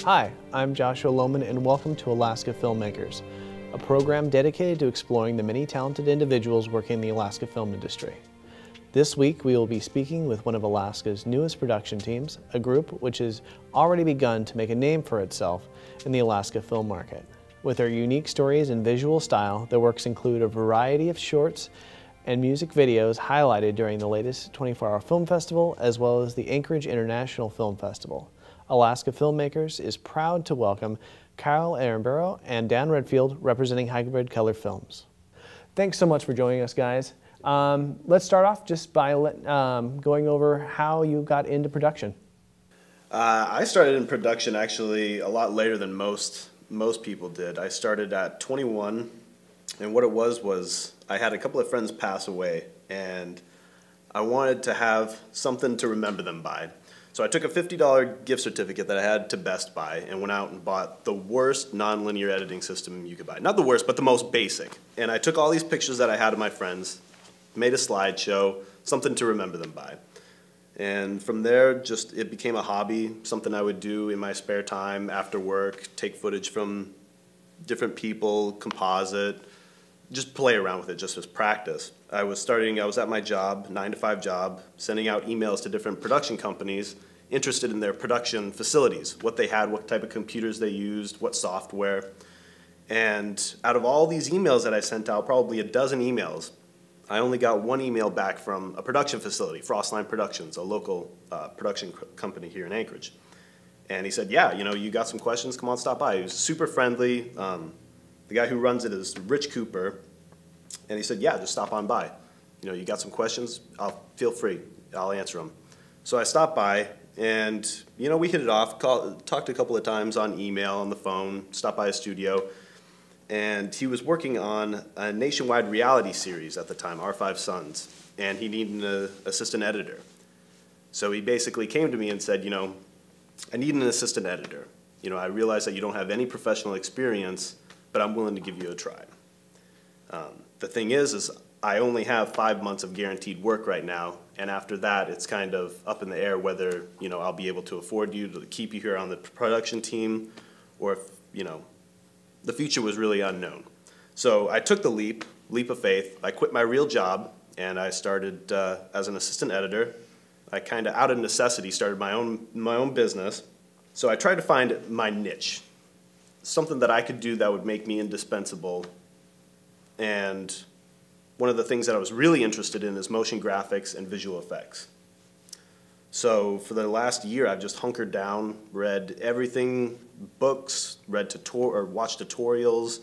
Hi, I'm Josh Lowman and welcome to Alaska Filmmakers, a program dedicated to exploring the many talented individuals working in the Alaska film industry. This week we will be speaking with one of Alaska's newest production teams, a group which has already begun to make a name for itself in the Alaska film market. With their unique stories and visual style, their works include a variety of shorts and music videos highlighted during the latest 24-hour film festival as well as the Anchorage International Film Festival. Alaska Filmmakers is proud to welcome Kyle Aramburo and Dan Redfield representing Hybrid Color Films. Thanks so much for joining us, guys. Let's start off just by going over how you got into production. I started in production actually a lot later than most people did. I started at 21, and what it was I had a couple of friends pass away, and I wanted to have something to remember them by. So I took a $50 gift certificate that I had to Best Buy and went out and bought the worst non-linear editing system you could buy. Not the worst, but the most basic. And I took all these pictures that I had of my friends, made a slideshow, something to remember them by. And from there, it became a hobby, something I would do in my spare time after work, take footage from different people, composite, just play around with it just as practice. I was at my job, 9-to-5 job, sending out emails to different production companies interested in their production facilities, what they had, what type of computers they used, what software. And out of all these emails that I sent out, probably a dozen emails, I only got one email back from a production facility, Frostline Productions, a local production company here in Anchorage. And he said, yeah, you got some questions, come on, stop by. He was super friendly. The guy who runs it is Rich Cooper. And he said, yeah, just stop on by. You got some questions, feel free, I'll answer them. So I stopped by, and we hit it off, talked a couple of times on email, on the phone, stopped by his studio. And he was working on a nationwide reality series at the time, Our Five Sons, and he needed an assistant editor. So he basically came to me and said, I need an assistant editor. I realize that you don't have any professional experience, but I'm willing to give you a try. The thing is I only have 5 months of guaranteed work right now, and after that it's kind of up in the air whether I'll be able to afford you to keep you here on the production team, or if the future was really unknown. So I took the leap of faith. I quit my real job and I started as an assistant editor. I kind of out of necessity started my own business. So I tried to find my niche, something that I could do that would make me indispensable. And one of the things that I was really interested in is motion graphics and visual effects. So for the last year, I've just hunkered down, read everything, books, watched tutorials,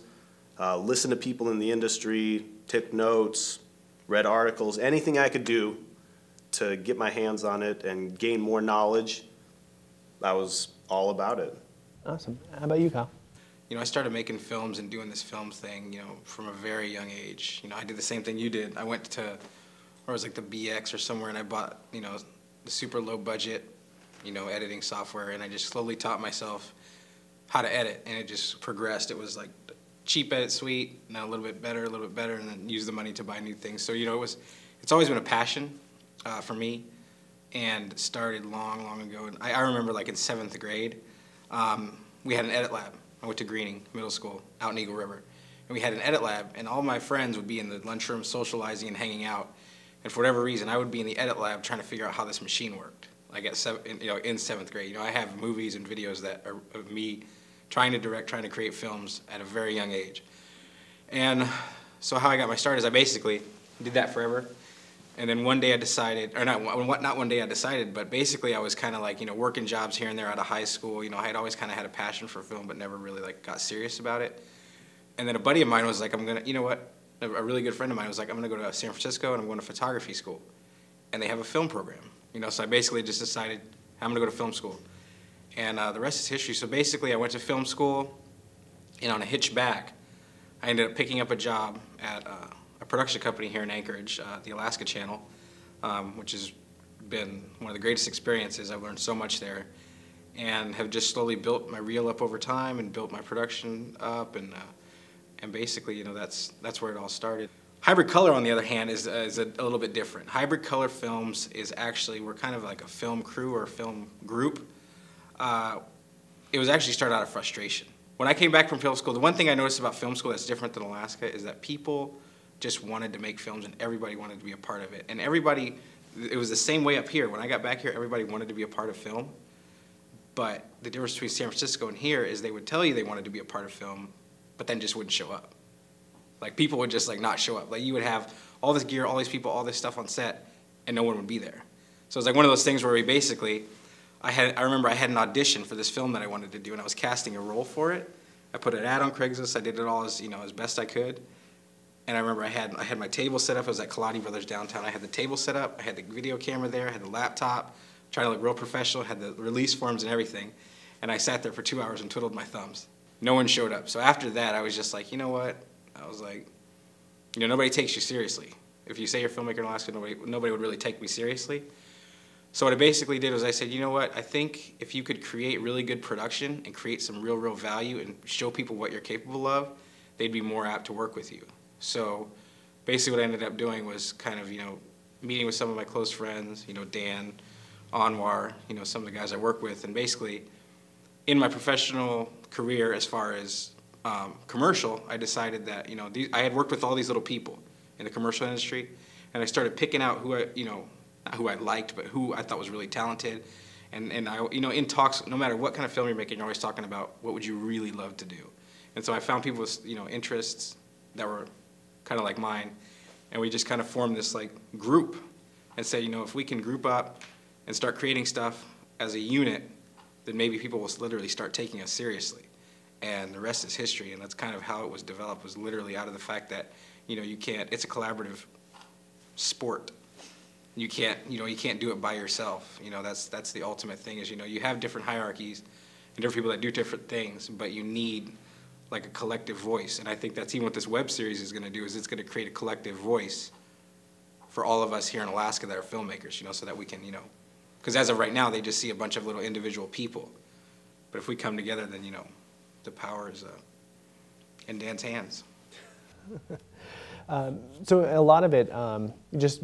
listened to people in the industry, took notes, read articles, anything I could do to get my hands on it and gain more knowledge. I was all about it. Awesome. How about you, Kyle? I started making films and doing this film thing, from a very young age. I did the same thing you did. I went to, where it was like the BX or somewhere, and I bought, the super low budget, editing software, and I just slowly taught myself how to edit, and it just progressed. It was like cheap edit suite, now a little bit better, and then use the money to buy new things. So, it's always been a passion for me, and started long ago. And I remember like in 7th grade, we had an edit lab. I went to Greening Middle School out in Eagle River, and we had an edit lab, and all my friends would be in the lunchroom socializing and hanging out, and for whatever reason I would be in the edit lab trying to figure out how this machine worked. Like in 7th grade, I have movies and videos that are of me trying to direct, trying to create films at a very young age. And so how I got my start is I basically did that forever. And then one day I decided, or not one day I decided, but basically I was kind of like, working jobs here and there out of high school. I had always kind of had a passion for film, but never really got serious about it. And then a buddy of mine was like, a really good friend of mine was like, I'm gonna go to San Francisco and I'm going to photography school. And they have a film program, so I basically just decided I'm gonna go to film school. And the rest is history. So basically I went to film school, and on a hitch back, I ended up picking up a job at a production company here in Anchorage, the Alaska Channel, which has been one of the greatest experiences. I've learned so much there, and have just slowly built my reel up over time and built my production up, and basically, that's where it all started. Hybrid Color, on the other hand, is a little bit different. Hybrid Color Films is actually, we're kind of like a film crew or a film group. it was actually started out of frustration. When I came back from film school, the one thing I noticed about film school that's different than Alaska is that people just wanted to make films and everybody wanted to be a part of it. And everybody, it was the same way up here. When I got back here, everybody wanted to be a part of film. But the difference between San Francisco and here is they would tell you they wanted to be a part of film, but then just wouldn't show up. Like, people would just, like, not show up. Like, you would have all this gear, all these people, all this stuff on set, and no one would be there. So it was like one of those things where we basically, I remember I had an audition for this film that I wanted to do, and I was casting a role for it. I put an ad on Craigslist. I did it all as, you know, as best I could. And I remember I had my table set up. It was at Kalani Brothers downtown. I had the table set up. I had the video camera there. I had the laptop, trying to look real professional. Had the release forms and everything. And I sat there for 2 hours and twiddled my thumbs. No one showed up. So after that, I was just like, you know what? I was like, you know, nobody takes you seriously. If you say you're a filmmaker in Alaska, nobody would really take me seriously. So what I basically did was I said, you know what, I think if you could create really good production and create some real value and show people what you're capable of, they'd be more apt to work with you. So basically what I ended up doing was kind of, you know, meeting with some of my close friends, you know, Dan, Anwar, you know, some of the guys I work with, and basically in my professional career as far as commercial, I decided that, you know, I had worked with all these little people in the commercial industry, and I started picking out who I, you know, not who I liked, but who I thought was really talented. And I, you know, in talks, no matter what kind of film you're making, you're always talking about what would you really love to do. And so I found people with, you know, interests that were kind of like mine, and we just kind of formed this like group and said, you know, if we can group up and start creating stuff as a unit, then maybe people will literally start taking us seriously. And the rest is history, and that's kind of how it was developed, was literally out of the fact that, you know, you can't, it's a collaborative sport. You can't, you know, you can't do it by yourself. You know, that's the ultimate thing is, you know, you have different hierarchies and different people that do different things, but you need like a collective voice. And I think that's even what this web series is going to do, is it's going to create a collective voice for all of us here in Alaska that are filmmakers, you know, so that we can, you know, because as of right now, they just see a bunch of little individual people. But if we come together, then, you know, the power is in Dan's hands. So a lot of it just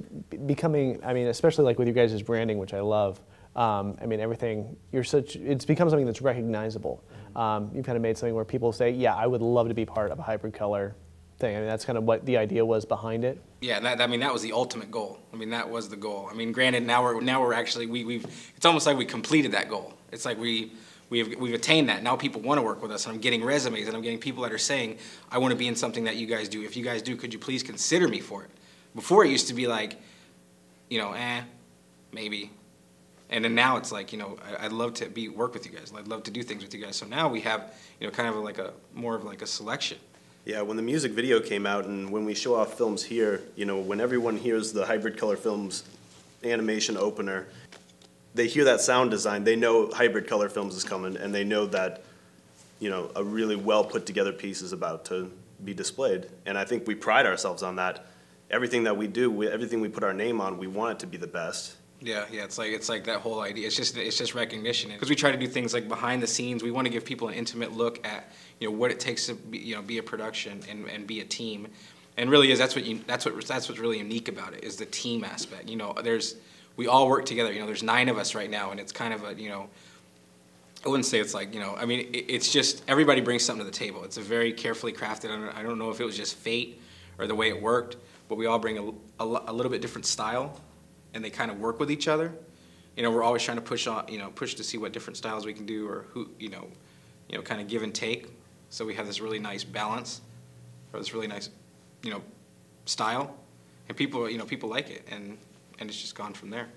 becoming, I mean, especially like with you guys' branding, which I love. I mean, everything, it's become something that's recognizable. You've kind of made something where people say, yeah, I would love to be part of a hybrid color thing. I mean, that's kind of what the idea was behind it. Yeah, I mean, that was the ultimate goal. I mean, that was the goal. I mean, granted, now we're actually, it's almost like we completed that goal. It's like we've attained that. Now people want to work with us, and I'm getting resumes, and I'm getting people that are saying, I want to be in something that you guys do. If you guys do, could you please consider me for it? Before it used to be like, you know, maybe. And then now it's like, you know, I'd love to work with you guys. I'd love to do things with you guys. So now we have, you know, kind of like more of like a selection. Yeah, when the music video came out and when we show off films here, you know, when everyone hears the Hybrid Color Films animation opener, they hear that sound design, they know Hybrid Color Films is coming, and they know that, you know, a really well put together piece is about to be displayed. And I think we pride ourselves on that. Everything that we do, everything we put our name on, we want it to be the best. Yeah, it's like that whole idea. It's just recognition, because we try to do things like behind the scenes. We want to give people an intimate look at, you know, what it takes to be, you know, be a production and be a team. And really that's what's really unique about it, is the team aspect. You know, we all work together. You know, there's 9 of us right now, and it's kind of a, you know, I wouldn't say it's like, you know, I mean, it's just everybody brings something to the table. It's a very carefully crafted. I don't know if it was just fate or the way it worked, but we all bring a little bit different style, and they kind of work with each other. You know, we're always trying to push to see what different styles we can do, or who, you know, kind of give and take. So we have this really nice balance, or this really nice, you know, style, and people like it, and it's just gone from there.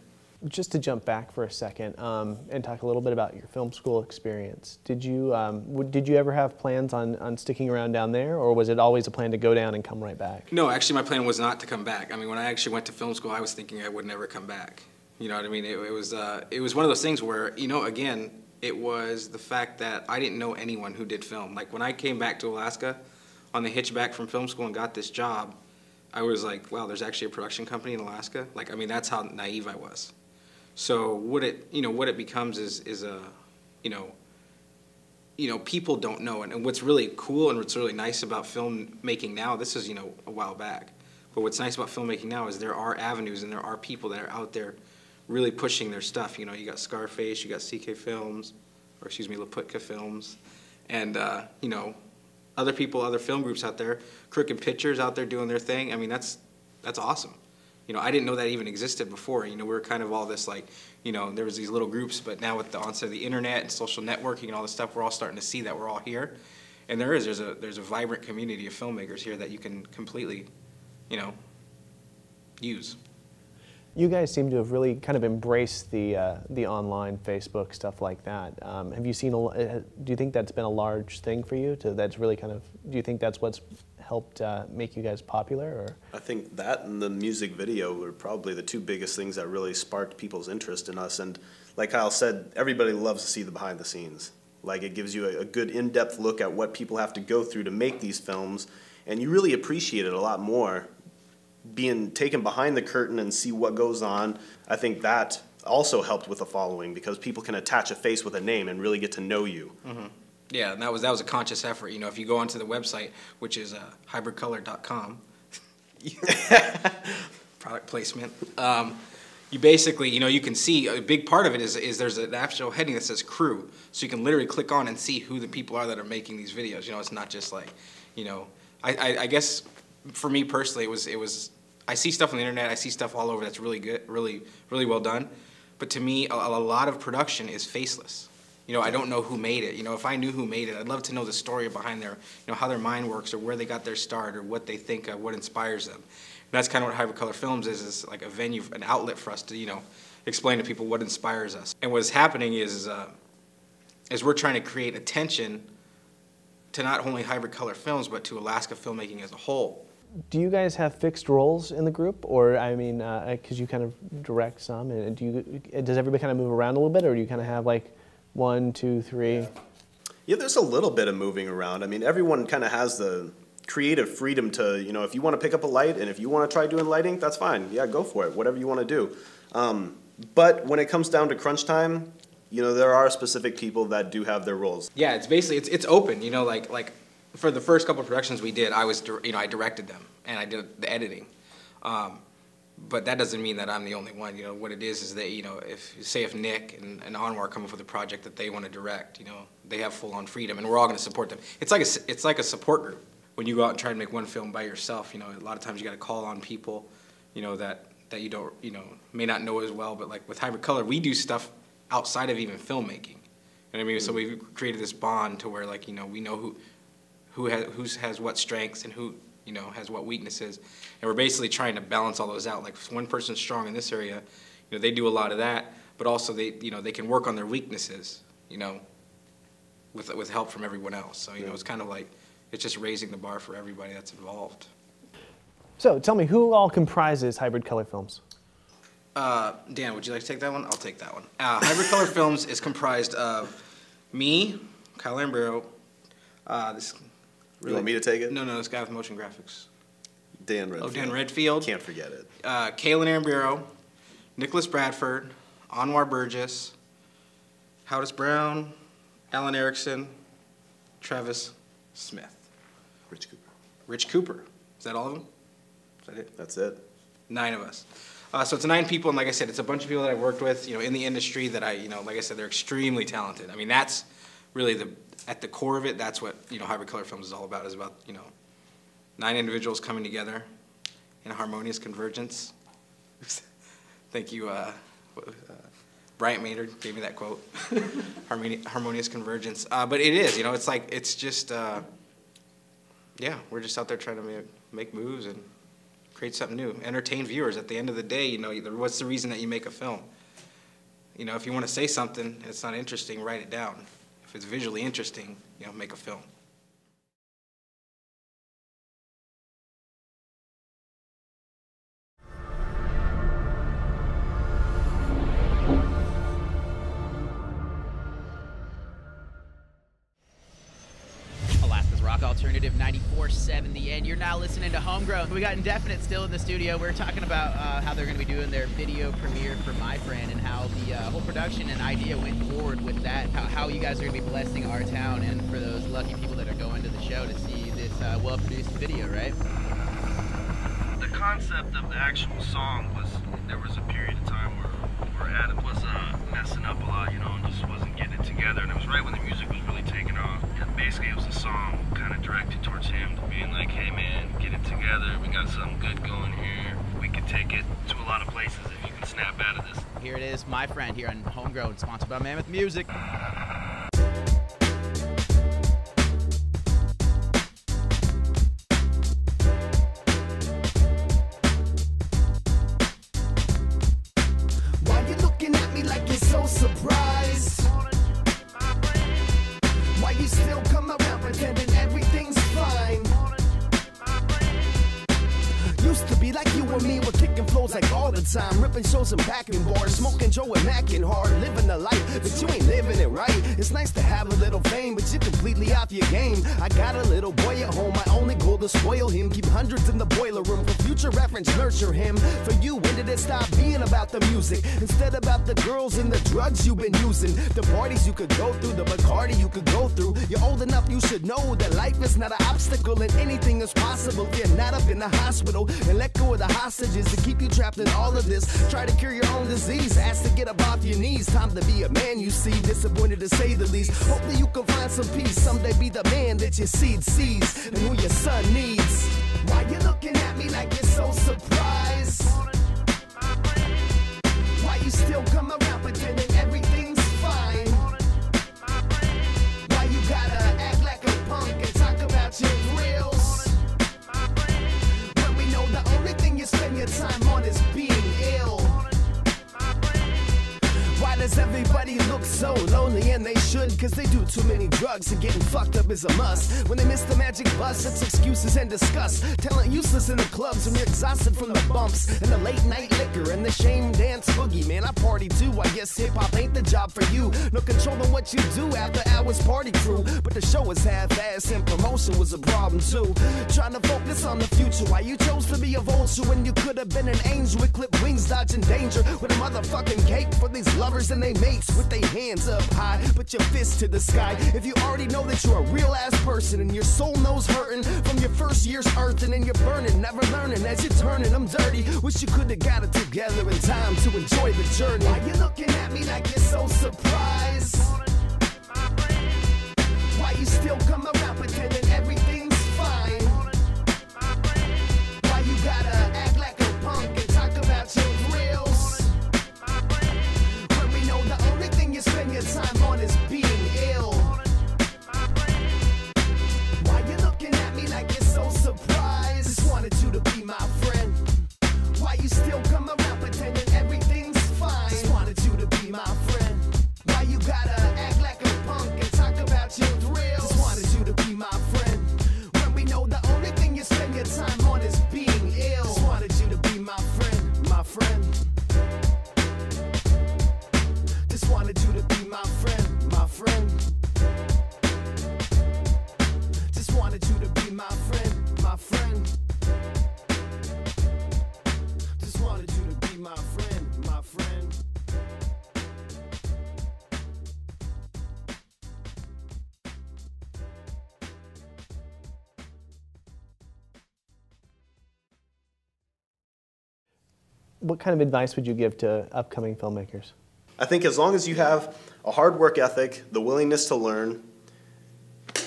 Just to jump back for a second and talk a little bit about your film school experience. Did you ever have plans on sticking around down there, or was it always a plan to go down and come right back? No, actually my plan was not to come back. I mean, when I actually went to film school, I was thinking I would never come back. You know what I mean? It was one of those things where, you know, again, it was the fact that I didn't know anyone who did film. Like when I came back to Alaska on the hitchback from film school and got this job, I was like, wow, there's actually a production company in Alaska? Like, I mean, that's how naive I was. So what it becomes is a, you know, people don't know. And what's really cool and what's really nice about filmmaking now, this is, you know, a while back, but what's nice about filmmaking now is there are avenues and there are people that are out there really pushing their stuff. You know, you got Scarface, you got CK Films, or excuse me, Laputka Films, and you know, other people, other film groups out there, Crooked Pictures out there doing their thing. I mean, that's awesome. You know, I didn't know that even existed before. You know, we were kind of all this like, you know, there was these little groups, but now with the onset of the internet and social networking and all this stuff, we're all starting to see that we're all here. And there's a vibrant community of filmmakers here that you can completely, you know, use. You guys seem to have really kind of embraced the online Facebook stuff like that. Have you seen? Do you think that's been a large thing for you? That's really kind of. Do you think that's what's helped make you guys popular? Or I think that and the music video were probably the two biggest things that really sparked people's interest in us. And like Kyle said, everybody loves to see the behind the scenes. Like, it gives you a good in-depth look at what people have to go through to make these films, and you really appreciate it a lot more being taken behind the curtain and see what goes on. I think that also helped with the following because people can attach a face with a name and really get to know you. Mm-hmm. Yeah, and that was a conscious effort. You know, if you go onto the website, which is hybridcolor.com, product placement, you basically, you know, you can see a big part of it is there's an actual heading that says crew, so you can literally click on and see who the people are that are making these videos. You know, it's not just like, you know, I guess for me personally, it was I see stuff on the internet, I see stuff all over that's really good, really well done, but to me, a lot of production is faceless. You know, I don't know who made it. You know, if I knew who made it, I'd love to know the story behind their, you know, how their mind works or where they got their start or what they think of, what inspires them. And that's kind of what Hybrid Color Films is like a venue, an outlet for us to, you know, explain to people what inspires us. And what's happening is we're trying to create attention to not only Hybrid Color Films, but to Alaska filmmaking as a whole. do you guys have fixed roles in the group, or I mean, because you kind of direct some, and does everybody kind of move around a little bit, or do you kind of have like 1, 2, 3? Yeah, there's a little bit of moving around. I mean, everyone kind of has the creative freedom to, you know, if you want to pick up a light and if you want to try doing lighting, that's fine. Yeah, go for it, whatever you want to do. But when it comes down to crunch time, you know, there are specific people that do have their roles. Yeah, it's basically, it's open, you know, like for the first couple of productions we did, I directed them and I did the editing. But that doesn't mean that I'm the only one. You know, what it is that, you know, if Nick and Anwar come up with a project that they want to direct, you know, they have full-on freedom, and we're all going to support them. It's like a support group. When you go out and try to make one film by yourself, you know, a lot of times you got to call on people, you know, that you don't, you know, may not know as well. But like with Hybrid Color, we do stuff outside of even filmmaking. You know what I mean? So we've created this bond to where, like, you know, we know who has what strengths and who, you know, has what weaknesses, and we're basically trying to balance all those out. Like, if one person's strong in this area, you know, they do a lot of that, but also they, you know, they can work on their weaknesses, you know, with help from everyone else. So, you know, it's kind of like, it's just raising the bar for everybody that's involved. So tell me, who all comprises Hybrid Color Films? Dan, would you like to take that one? I'll take that one. Hybrid Color Films is comprised of me, Kyle Aramburo, this. Really? You want me to take it? No, this guy with motion graphics. Dan Redfield. Oh, Dan Redfield. Can't forget it. Kaylin Aramburo, Nicholas Bradford, Anwar Burgess, Howdis Brown, Alan Erickson, Travis Smith. Rich Cooper. Is that all of them? Is that it? That's it. 9 of us. So it's 9 people, and like I said, it's a bunch of people that I've worked with, you know, in the industry that you know, like I said, they're extremely talented. I mean, that's really at the core of it, that's what, you know, Hybrid Color Films is all about, you know, 9 individuals coming together in a harmonious convergence. Thank you, Bryant Maynard gave me that quote, harmonious convergence. But it is, you know, it's like, it's just, yeah, we're just out there trying to make moves and create something new, entertain viewers. At the end of the day, you know, what's the reason that you make a film? You know, if you want to say something and it's not interesting, write it down. If it's visually interesting, you know, make a film. Alaska's Rock Alternative 94.7 The End. You're now listening to Homegrown. We got Indefinite still in the studio. We're talking about how they're going to be doing their video premiere for My Friend and how the whole production and idea went forward with that. How you guys are going to be blessing our town and for those lucky people that are going to the show to see this well-produced video, right? The concept of the actual song was, there was a period of time where where Adam was messing up a lot, you know, and just wasn't getting it together. And it was right when the music was really taking off. And basically, it was a song kind of directed towards him, being like, hey man, get it together. We got something good going here. We could take it to a lot of places if you can snap out of this. Here it is, My Friend, here on Homegrown, sponsored by Mammoth Music. Why you looking at me like you're so surprised? Why you still come around pretending everything's fine? Used to be like you and me, were kicking flows like all the time, ripping shows and packing bars, smoking Joe and macking hard, living the life, but you ain't living it right. It's nice to have a little fame, but you're completely off your game. I got a little boy at home, my only goal to spoil him, keep hundreds in the boiler room for future reference, nurture him. For you, when did it stop being about the music, instead about the girls and the drugs you've been using, the parties you could go through, the Bacardi you could go through? You're old enough, you should know that life is not an obstacle and anything is possible if you're not up in the hospital. And let go of the hostages to keep you trapped in all of this. Try to cure your own disease, ask to get up off your knees. Time to be a man, you see, disappointed to say the least. Hopefully you can find some peace, someday be the man that your seed sees and who your son needs. Why you looking at me like you're so surprised? Why you still come around pretending everything's fine? Why you gotta act like a punk and talk about your thrills? The only thing you spend your time on is being ill. Why does everybody look so lonely? And they should, cause they do too many drugs and getting fucked up is a must. When they miss the magic bus, it's excuses and disgust. Talent useless in the clubs when you're exhausted from the bumps and the late night liquor and the shame dance boogie. Man, I party too, I guess hip-hop ain't the job for you. No control on what you do after hours party crew. But the show was half-assed and promotion was a problem too. Trying to focus on the future, why you chose to be a vulture when you could have been an angel with clipped wings dodging danger. With a motherfucking cake for these lovers and they mates with their hands up high, put your fist to the sky. If you already know that you're a real ass person and your soul knows hurting from your first year's earthing and you're burning, never learning as you're turning them dirty. Wish you could have got it together in time to enjoy the journey. Why you looking at me like you're so surprised? Why you still come around pretending everything's fine? Why you gotta act like a punk and talk about your thrills? When we know the only thing you spend your time on is being ill. Why you looking at me like you're so surprised? Just wanted you to be my friend. Why you still come around pretending everything's fine? Just wanted you to be my friend. Why you gotta act like a punk and talk about your thrills? Just wanted you to be my friend. When we know the only thing you spend your time on is being ill. Just wanted you to be my friend, my friend. Just wanted you to be my friend, my friend. Just wanted you to be my friend, my friend. Just wanted you to be my friend, my friend. What kind of advice would you give to upcoming filmmakers? I think as long as you have a hard work ethic, the willingness to learn,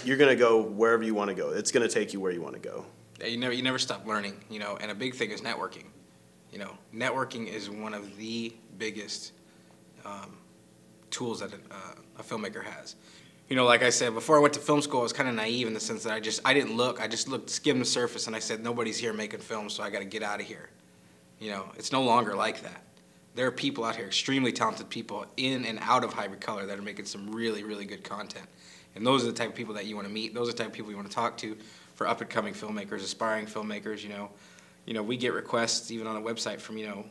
you're going to go wherever you want to go. It's going to take you where you want to go. You never stop learning, you know, and a big thing is networking. You know, networking is one of the biggest tools that a filmmaker has. You know, like I said, before I went to film school, I was kind of naive in the sense that I didn't look, I just skimmed the surface and I said, nobody's here making films, so I got to get out of here. You know, it's no longer like that. There are people out here, extremely talented people in and out of hybrid color that are making some really, really good content. And those are the type of people that you want to meet. Those are the type of people you want to talk to for up-and-coming filmmakers, aspiring filmmakers, you know. We get requests even on the website from, you know,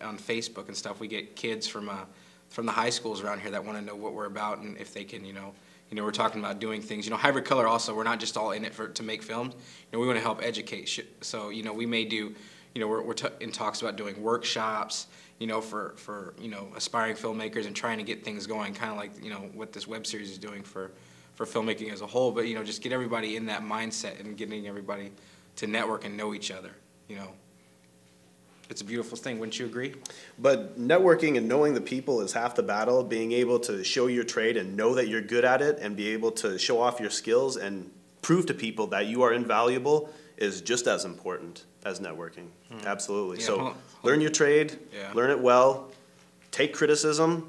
on Facebook and stuff. We get kids from the high schools around here that want to know what we're about and if they can, you know, we're talking about doing things. You know, hybrid color also, we're not just all in it to make films. You know, we want to help educate. So, you know, we may do, you know, we're in talks about doing workshops, you know, for you know, aspiring filmmakers and trying to get things going, kind of like, you know, what this web series is doing for filmmaking as a whole. But, you know, just get everybody in that mindset and getting everybody to network and know each other, you know. it's a beautiful thing. Wouldn't you agree? But networking and knowing the people is half the battle. Being able to show your trade and know that you're good at it and be able to show off your skills and prove to people that you are invaluable is just as important as networking. Absolutely. Yeah, So learn your trade, learn it well, take criticism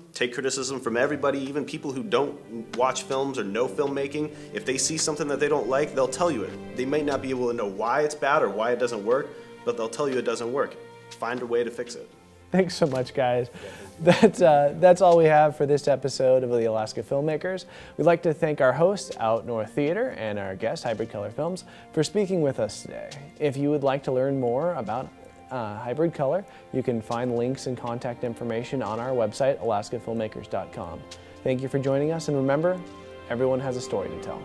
from everybody, even people who don't watch films or know filmmaking. If they see something that they don't like, they'll tell you it. They may not be able to know why it's bad or why it doesn't work, but they'll tell you it doesn't work. Find a way to fix it. Thanks so much, guys. That's all we have for this episode of the Alaska Filmmakers. We'd like to thank our host, Out North Theater, and our guest, Hybrid Color Films, for speaking with us today. If you would like to learn more about Hybrid Color, you can find links and contact information on our website, alaskafilmmakers.com. Thank you for joining us, and remember, everyone has a story to tell.